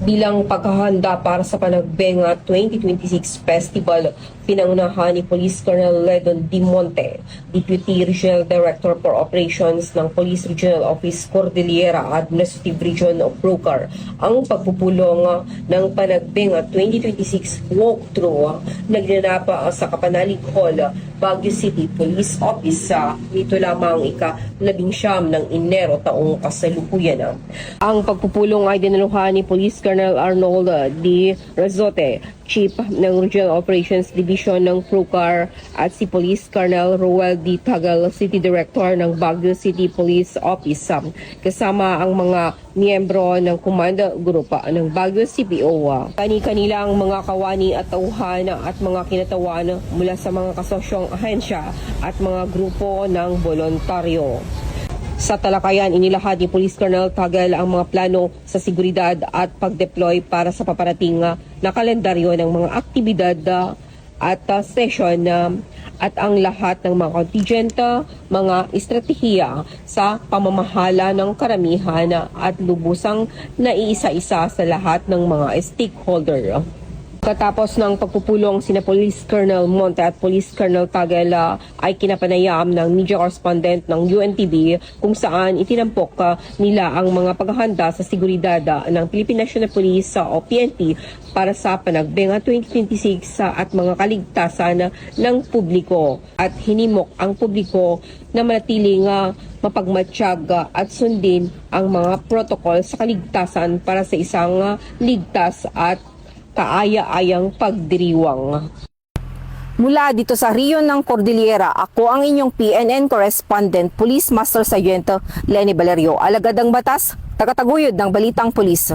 Bilang paghahanda para sa Panagbenga 2026 Festival, pinangunahan ni Police Colonel Ledon D. Monte, Deputy Regional Director for Operations ng Police Regional Office Cordillera Administrative Region of Brocar, ang pagpupulong ng Panagbenga 2026 walkthrough na ginanapa sa Kapanalig Hall, Baguio City Police Office nito lamang ika-19 ng Enero taong kasalukuyan. Ang pagpupulong ay dinaluhan ni Police Colonel Arnold D. Rezote, Chief ng Regional Operations Division ng Procar, at si Police Colonel Roel D. Tagal, City Director ng Baguio City Police Office, kasama ang mga miyembro ng Command Group ng Baguio CPO. Kani-kanilang mga kawani at tauhan at mga kinatawan mula sa mga kasosyong ahensya at mga grupo ng voluntaryo. Sa talakayan, inilahad ni Police Colonel Tagal ang mga plano sa seguridad at pag-deploy para sa paparating na kalendaryo ng mga aktibidad at session at ang lahat ng mga contingent, mga estratehiya sa pamamahala ng karamihan at lubusang naiisa-isa sa lahat ng mga stakeholder. Katapos ng pagpupulong, sina Police Colonel Monte at Police Colonel Tagal ay kinapanayam ng media correspondent ng UNTV kung saan itinampok nila ang mga paghahanda sa seguridad ng Philippine National Police o PNP para sa Panagbenga 2026 at mga kaligtasan ng publiko, at hinimok ang publiko na manatiling mapagmatsyag at sundin ang mga protocol sa kaligtasan para sa isang ligtas at kaaya-ayang pagdiriwang. Mula dito sa Riyon ng Cordillera, ako ang inyong PNN correspondent, Police Master Sergeant Lenny Valerio, alagad ng batas, tagataguyod ng Balitang Pulis.